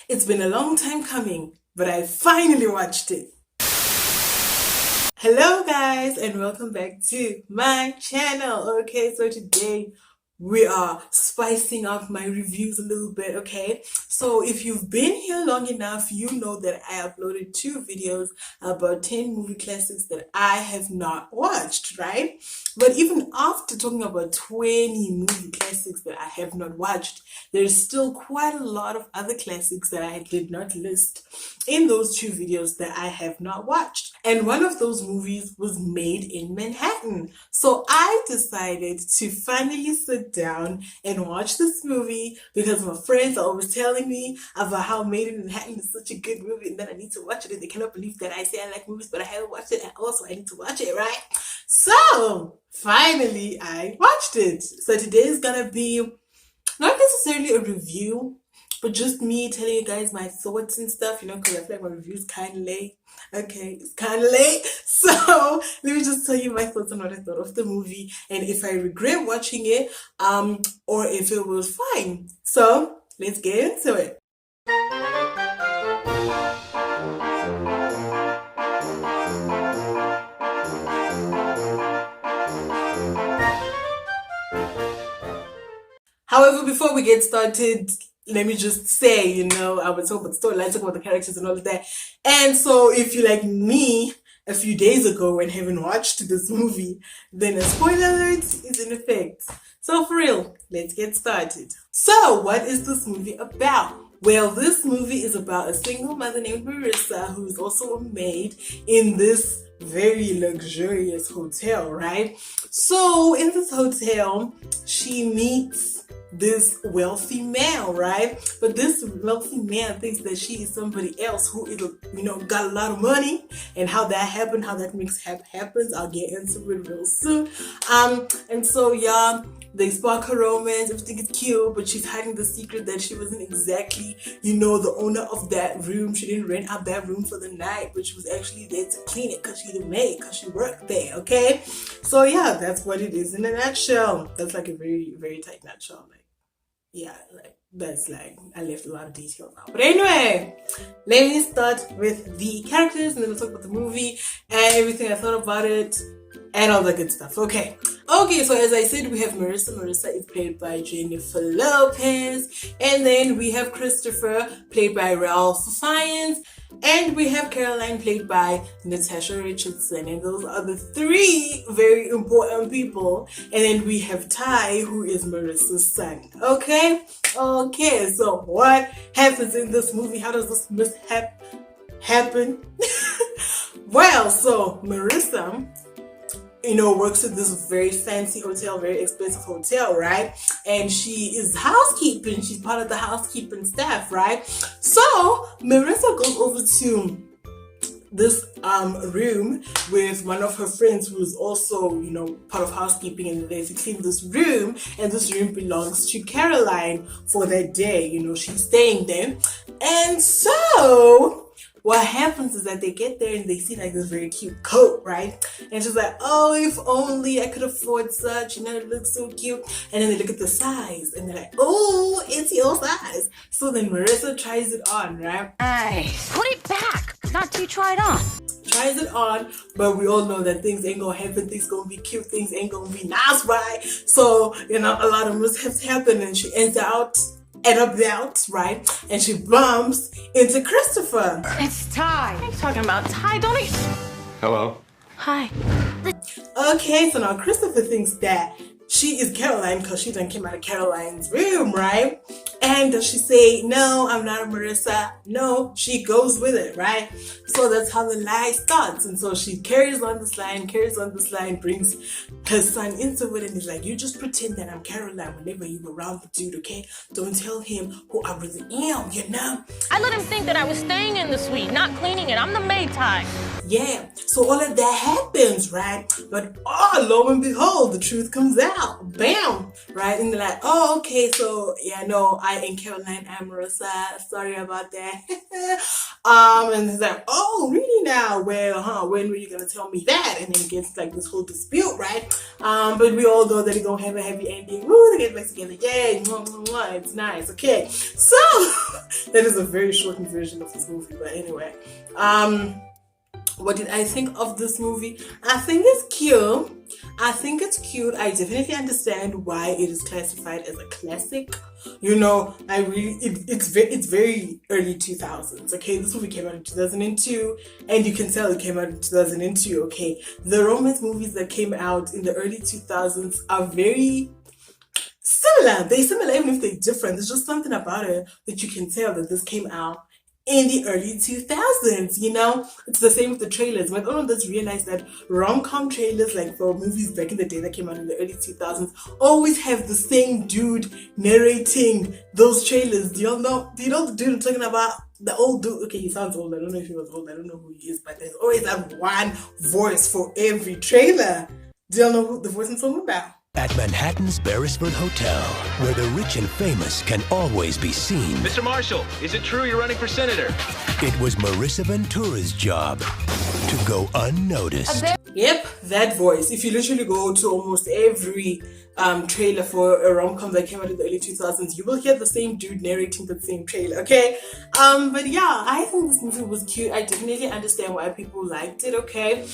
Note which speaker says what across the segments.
Speaker 1: It's been a long time coming, but I finally watched it. Hello guys and welcome back to my channel. Okay, so today we are spicing up my reviews a little bit. Okay, so if you've been here long enough, you know that I uploaded 2 videos about 10 movie classics that I have not watched, right? But even after talking about 20 movie classics that I have not watched, there's still quite a lot of other classics that I did not list in those 2 videos that I have not watched. And one of those movies was Maid in Manhattan. So I decided to finally sit down and watch this movie because my friends are always telling me about how Maid in Manhattan is such a good movie and that I need to watch it, and they cannot believe that I say I like movies but I haven't watched it at all, so I need to watch it, right? So finally I watched it. So today is gonna be not necessarily a review, but just me telling you guys my thoughts and stuff, because I feel like my review's kind of late. Okay, it's kind of late. So let me just tell you my thoughts on what I thought of the movie and if I regret watching it, or if it was fine. So let's get into it. However, before we get started, let me just say, I would talk about the storyline, talk about the characters and all of that. And so if you like me a few days ago and haven't watched this movie, then a spoiler alert is in effect. So for real, let's get started. So what is this movie about? Well, this movie is about a single mother named Marisa, who is also a maid in this very luxurious hotel, right? So in this hotel, she meets this wealthy man, right? But this wealthy man thinks that she is somebody else who is, got a lot of money, and how that happened, how that mix happens, I'll get into it real soon. And so yeah, they spark her romance, everything is cute, but she's hiding the secret that she wasn't exactly, the owner of that room. She didn't rent out that room for the night, but she was actually there to clean it because she's a maid, because she worked there, okay? So yeah, that's what it is in a nutshell. That's like a very, very tight nutshell. I left a lot of details out. But anyway, let me start with the characters and then we'll talk about the movie and everything I thought about it and all that good stuff. Okay, so as I said, we have Marisa. Marisa is played by Jennifer Lopez. And then we have Christopher, played by Ralph Fiennes. And we have Caroline, played by Natasha Richardson. And those are the 3 very important people. And then we have Ty, who is Marissa's son. Okay, so what happens in this movie? How does this mishap happen? Well, so Marisa, works at this very fancy hotel, very expensive hotel, right? And she is housekeeping. She's part of the housekeeping staff, right? So Marisa goes over to this room with one of her friends who is also, part of housekeeping, and they clean this room, and this room belongs to Caroline for that day. She's staying there. And so what happens is that they get there and they see like this very cute coat, right? And she's like, oh, if only I could afford such, it looks so cute. And then they look at the size and they're like, oh, it's your size. So then Marisa tries it on, right?
Speaker 2: Nice. Put it back. Not till you try it on.
Speaker 1: Tries it on, but we all know that things ain't gonna happen, things gonna be cute, things ain't gonna be nice, right? So, a lot of mishaps happen and she ends out and about, right? And she bumps into Christopher.
Speaker 2: It's Ty. What are you talking about? Ty, don't he?
Speaker 3: Hello.
Speaker 2: Hi.
Speaker 1: Okay, so now Christopher thinks that she is Caroline because she done came out of Caroline's room, right? And does she say, no, I'm not a Marisa? No, she goes with it, right? So that's how the lie starts. And so she carries on this line, brings her son into it, and is like, you just pretend that I'm Caroline whenever you around the dude, okay? Don't tell him who I really am,
Speaker 2: I let him think that I was staying in the suite, not cleaning it. I'm the maid, Ty.
Speaker 1: Yeah, so all of that happens, right? But lo and behold, the truth comes out. Bam! Right? And they're like, oh, okay, so yeah, no, I ain't Caroline, I'm Marisa. Sorry about that. And he's like, oh, really now? Well, when were you gonna tell me that? And then it gets like this whole dispute, right? But we all know that they're gonna have a happy ending. Woo, they get back together. Yay, mwah, mwah, mwah. It's nice. Okay, so that is a very shortened version of this movie. But anyway, what did I think of this movie? I think it's cute. I definitely understand why it is classified as a classic. It's very early 2000s. Okay, this movie came out in 2002, and you can tell it came out in 2002. Okay, the romance movies that came out in the early 2000s are very similar. They're similar even if they're different. There's just something about it that you can tell that this came out in the early 2000s, It's the same with the trailers. But all of us realize that rom-com trailers, like for movies back in the day that came out in the early 2000s, always have the same dude narrating those trailers. Do you know the dude I'm talking about? The old dude. Okay, he sounds old. I don't know if he was old. I don't know who he is, but there's always that one voice for every trailer. Do you know who the voice I'm talking about?
Speaker 3: At Manhattan's Beresford Hotel, where the rich and famous can always be seen.
Speaker 4: Mr. Marshall, is it true you're running for senator?
Speaker 3: It was Marisa Ventura's job to go unnoticed.
Speaker 1: Yep, that voice. If you literally go to almost every trailer for a rom-com that came out in the early 2000s, you will hear the same dude narrating the same trailer, okay? But yeah, I think this movie was cute. I definitely understand why people liked it, okay?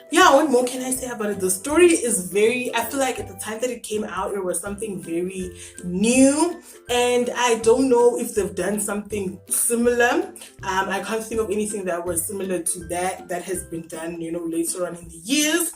Speaker 1: Yeah, what more can I say about it? The story is I feel like at the time that it came out, it was something very new, and I don't know if they've done something similar. I can't think of anything that was similar to that has been done, later on in the years.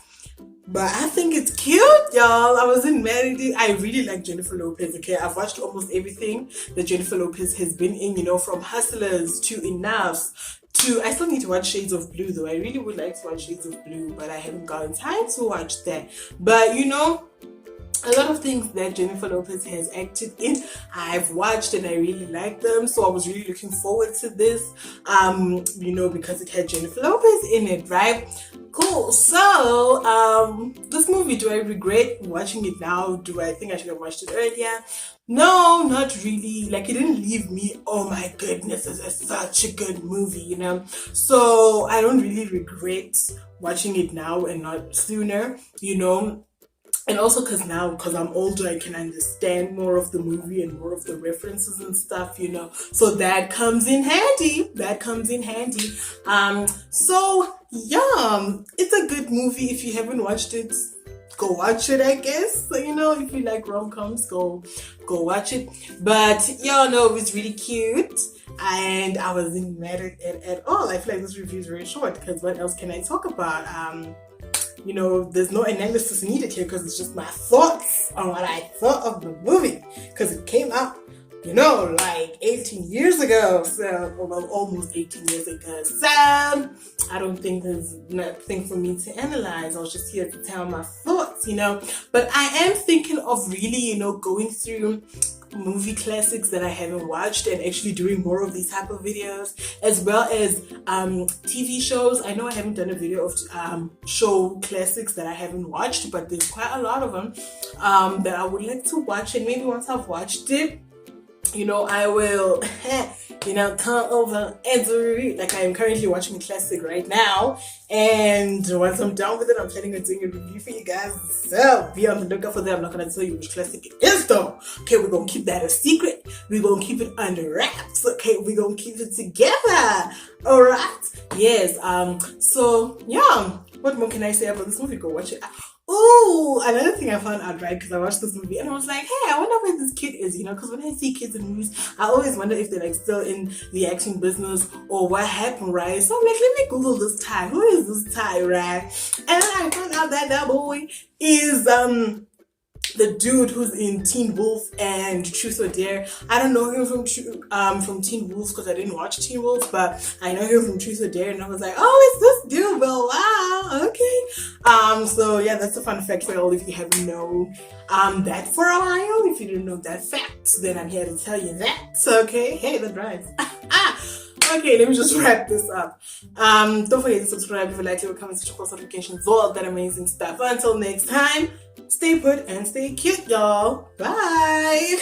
Speaker 1: But I think it's cute, y'all. I wasn't mad at it. I really like Jennifer Lopez, okay? I've watched almost everything that Jennifer Lopez has been in, from Hustlers to Enough to... I still need to watch Shades of Blue, though. I really would like to watch Shades of Blue, but I haven't gotten time to watch that. But, a lot of things that Jennifer Lopez has acted in, I've watched and I really like them. So I was really looking forward to this, because it had Jennifer Lopez in it, right? Cool. So, this movie, do I regret watching it now? Do I think I should have watched it earlier? No, not really. Like, it didn't leave me, oh my goodness, this is such a good movie, So I don't really regret watching it now and not sooner, And also because I'm older, I can understand more of the movie and more of the references and stuff, So that comes in handy. So yeah, it's a good movie. If you haven't watched it, go watch it, I guess. So, if you like rom-coms, go watch it. But it was really cute. And I wasn't mad at it at all. I feel like this review is very short because what else can I talk about? There's no analysis needed here because it's just my thoughts on what I thought of the movie. Because it came out, like 18 years ago. So, almost 18 years ago. So, I don't think there's nothing for me to analyze. I was just here to tell my thoughts, But I am thinking of really, going through movie classics that I haven't watched and actually doing more of these type of videos, as well as TV shows. I know I haven't done a video of show classics that I haven't watched, but there's quite a lot of them that I would like to watch, and maybe once I've watched it, I will come over and do it. Like, I am currently watching a classic right now, and once I'm done with it, I'm planning on doing a review for you guys. So be on the lookout for that. I'm not gonna tell you which classic it is, though. Okay, we're gonna keep that a secret. We're gonna keep it under wraps. Okay, we're gonna keep it together. All right. Yes. So yeah. What more can I say about this movie? Go watch it. Oh, another thing I found out, right, because I watched this movie and I was like, hey, I wonder where this kid is, because when I see kids in movies, I always wonder if they're like still in the acting business or what happened, right? So I'm like, let me Google this Ty. Who is this Ty, right? And then I found out that boy is the dude who's in Teen Wolf and Truth or Dare. I don't know him from Teen Wolf because I didn't watch Teen Wolf, but I know him from Truth or Dare, and I was like, oh, it's this dude. Well, wow, okay. So yeah, that's a fun fact for all if you haven't known that for a while. If you didn't know that fact, then I'm here to tell you that. Okay, hey, that rhymes. Okay, let me just wrap this up. Don't forget to subscribe if you like, leave a comment, switch post notifications, all that amazing stuff. Until next time, stay put and stay cute, y'all. Bye.